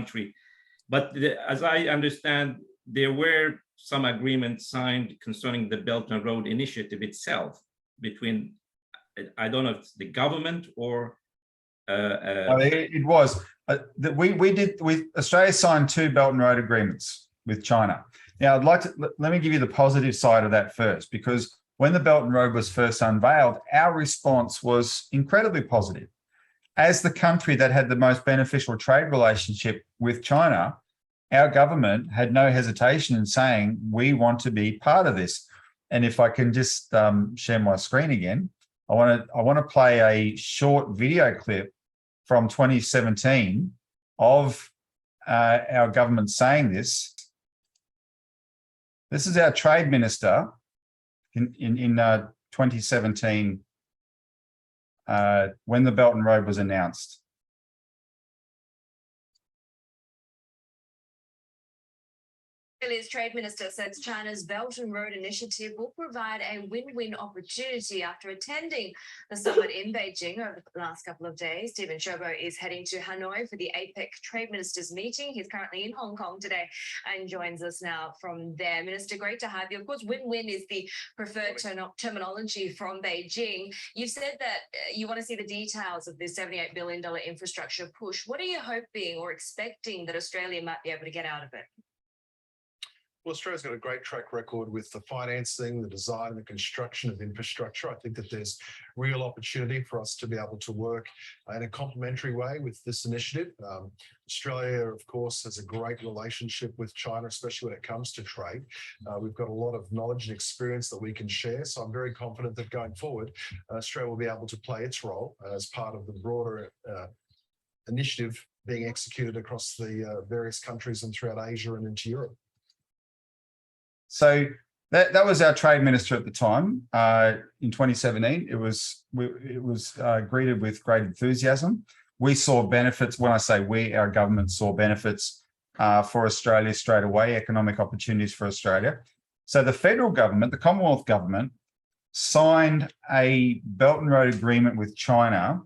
country. But as I understand, there were some agreements signed concerning the Belt and Road Initiative itself between, I don't know if it's the government or... it was. Australia signed 2 Belt and Road agreements with China. Now, let me give you the positive side of that first, because when the Belt and Road was first unveiled, our response was incredibly positive. As the country that had the most beneficial trade relationship with China, our government had no hesitation in saying, we want to be part of this. And if I can just share my screen again, I want to play a short video clip from 2017 of our government saying this. This is our trade minister in 2017 when the Belt and Road was announced. Australia's Trade Minister says China's Belt and Road Initiative will provide a win-win opportunity after attending the summit in Beijing over the last couple of days. Stephen Shobo is heading to Hanoi for the APEC Trade Ministers meeting. He's currently in Hong Kong today and joins us now from there. Minister, great to have you. Of course, win-win is the preferred terminology from Beijing. You've said that you want to see the details of this $78 billion infrastructure push. What are you hoping or expecting that Australia might be able to get out of it? Well, Australia's got a great track record with the financing, the design, and the construction of infrastructure. I think that there's real opportunity for us to be able to work in a complementary way with this initiative. Australia, of course, has a great relationship with China, especially when it comes to trade. We've got a lot of knowledge and experience that we can share. So I'm very confident that going forward, Australia will be able to play its role as part of the broader initiative being executed across the various countries and throughout Asia and into Europe. So that was our trade minister at the time. In 2017, it was greeted with great enthusiasm. We saw benefits. When I say we, our government saw benefits for Australia straight away, economic opportunities for Australia. So the federal government, the Commonwealth government, signed a Belt and Road agreement with China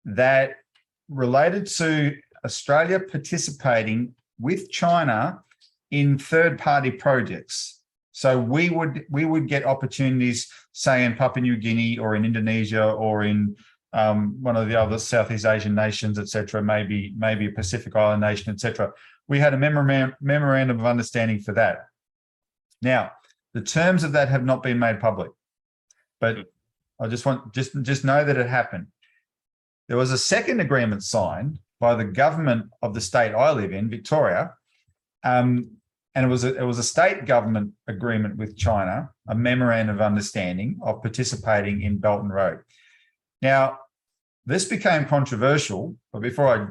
that related to Australia participating with China in third-party projects. So we would get opportunities, say in Papua New Guinea or in Indonesia or in one of the other Southeast Asian nations, etc., maybe a Pacific Island nation, etc. We had a memorandum of understanding for that. Now, the terms of that have not been made public, but I just know that it happened. There was a second agreement signed by the government of the state I live in, Victoria, and it was a state government agreement with China, a memorandum of understanding of participating in Belt and Road. Now, this became controversial, but before I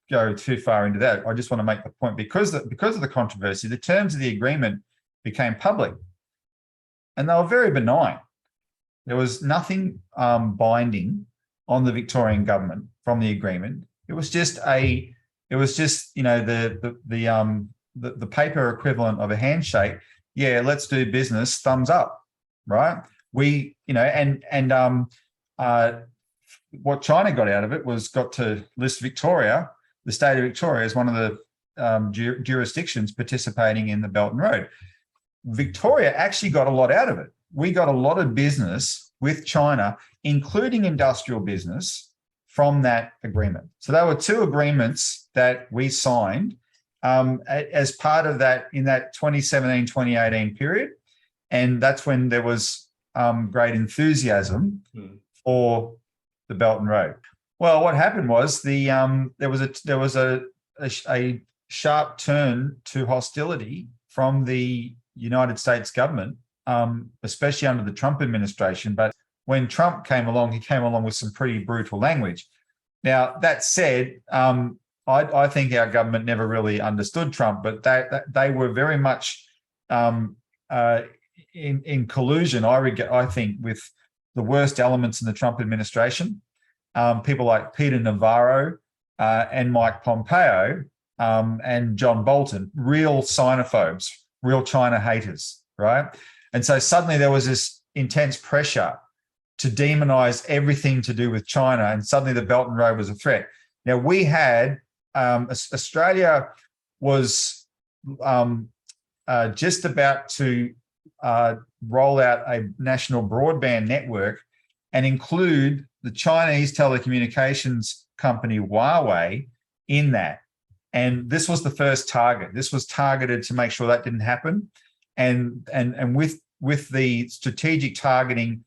go too far into that, I just want to make the point, because of the controversy, the terms of the agreement became public, and they were very benign. There was nothing binding on the Victorian government from the agreement. It was just the paper equivalent of a handshake. Yeah, let's do business, thumbs up, right? What China got out of it was got to list Victoria, the state of Victoria, as one of the jurisdictions participating in the Belt and Road. Victoria actually got a lot out of it. We got a lot of business with China, including industrial business, from that agreement. So there were 2 agreements that we signed as part of that in that 2017-2018 period. And that's when there was great enthusiasm for the Belt and Road. Well, what happened was there was a sharp turn to hostility from the United States government, especially under the Trump administration. But when Trump came along, he came along with some pretty brutal language. Now, that said, I think our government never really understood Trump, but they were very much in collusion, I think, with the worst elements in the Trump administration. People like Peter Navarro and Mike Pompeo and John Bolton, real xenophobes, real China haters, right? And so suddenly there was this intense pressure to demonize everything to do with China, and suddenly the Belt and Road was a threat. Now, we had Australia was just about to roll out a national broadband network and include the Chinese telecommunications company Huawei in that. And this was the first target. This was targeted to make sure that didn't happen. And with the strategic targeting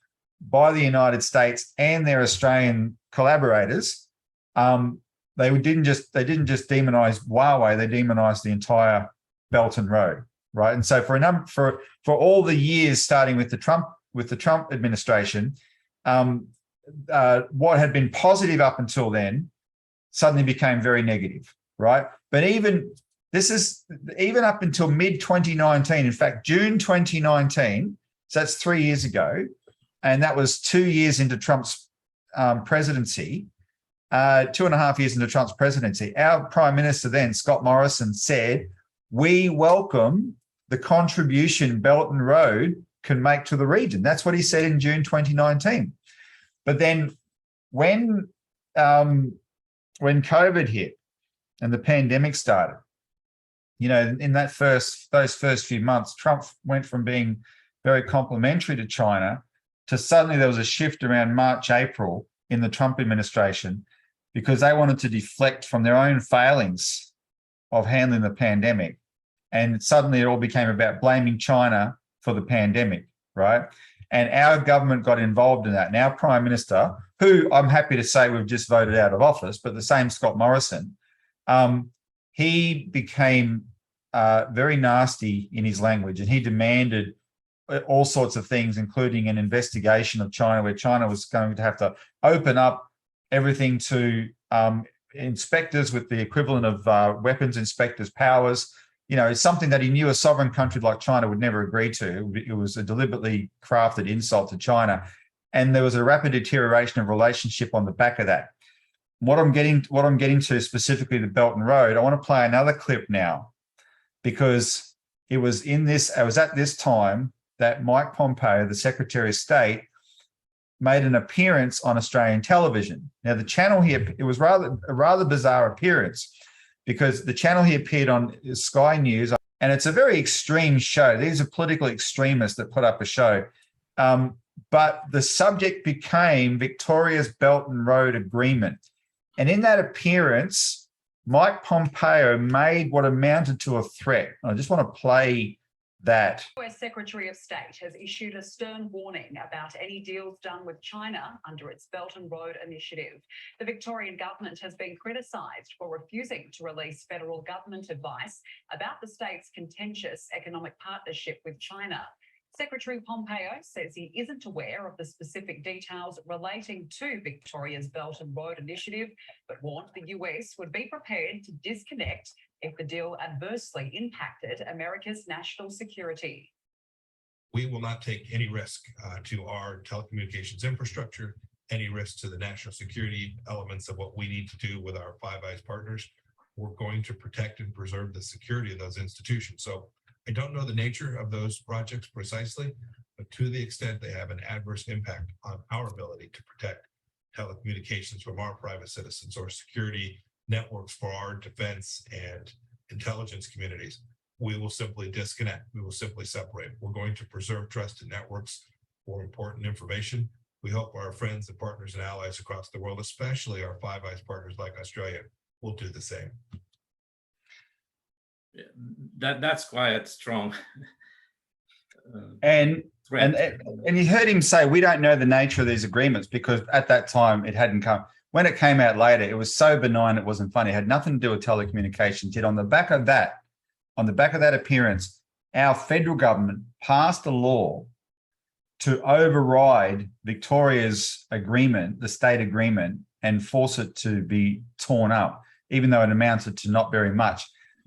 by the United States and their Australian collaborators, they didn't just demonize Huawei, they demonized the entire Belt and Road, right? And so for all the years starting with the Trump administration, what had been positive up until then suddenly became very negative, right? But even up until mid-2019, in fact, June 2019, so that's 3 years ago, and that was 2 years into Trump's presidency, 2.5 years into Trump's presidency, our Prime Minister then, Scott Morrison, said, we welcome the contribution Belt and Road can make to the region. That's what he said in June 2019. But then when COVID hit and the pandemic started, you know, in those first few months, Trump went from being very complimentary to China to suddenly there was a shift around March, April in the Trump administration because they wanted to deflect from their own failings of handling the pandemic. And suddenly it all became about blaming China for the pandemic, right? And our government got involved in that. And our Prime Minister, who I'm happy to say we've just voted out of office, but the same Scott Morrison, he became very nasty in his language and he demanded all sorts of things, including an investigation of China, where China was going to have to open up everything to inspectors with the equivalent of weapons inspectors' powers. You know, it's something that he knew a sovereign country like China would never agree to. It was a deliberately crafted insult to China. And there was a rapid deterioration of relationship on the back of that. What I'm getting to specifically the Belt and Road, I want to play another clip now because it was at this time that Mike Pompeo, the Secretary of State, made an appearance on Australian television. Now, the channel it was a rather bizarre appearance because the channel he appeared on is Sky News, and it's a very extreme show. These are political extremists that put up a show. But the subject became Victoria's Belt and Road Agreement. And in that appearance, Mike Pompeo made what amounted to a threat. I just want to play that. The US Secretary of State has issued a stern warning about any deals done with China under its Belt and Road Initiative. The Victorian government has been criticised for refusing to release federal government advice about the state's contentious economic partnership with China. Secretary Pompeo says he isn't aware of the specific details relating to Victoria's Belt and Road Initiative, but warned the US would be prepared to disconnect if the deal adversely impacted America's national security. We will not take any risk to our telecommunications infrastructure, any risk to the national security elements of what we need to do with our Five Eyes partners. We're going to protect and preserve the security of those institutions. So I don't know the nature of those projects precisely, but to the extent they have an adverse impact on our ability to protect telecommunications from our private citizens or security networks for our defense and intelligence communities, we will simply disconnect. We will simply separate. We're going to preserve trusted networks for important information. We hope our friends and partners and allies across the world, especially our Five Eyes partners like Australia, will do the same. That's quite strong. And you heard him say, we don't know the nature of these agreements because at that time it hadn't come. When it came out later, it was so benign it wasn't funny. It had nothing to do with telecommunications. Yet on the back of that appearance, our federal government passed a law to override Victoria's agreement, the state agreement, and force it to be torn up, even though it amounted to not very much.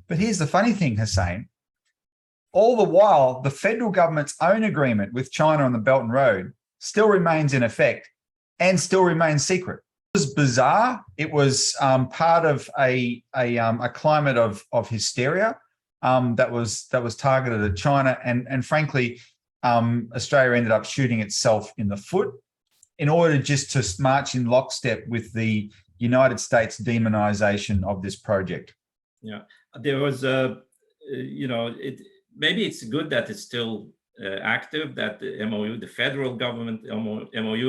But here's the funny thing, Hussein. All the while, the federal government's own agreement with China on the Belt and Road still remains in effect and still remains secret. It was bizarre. It was part of a climate of hysteria that was targeted at China, and frankly, Australia ended up shooting itself in the foot in order just to march in lockstep with the United States demonization of this project. Yeah, there was a, maybe it's good that it's still active, that the MOU, the federal government MOU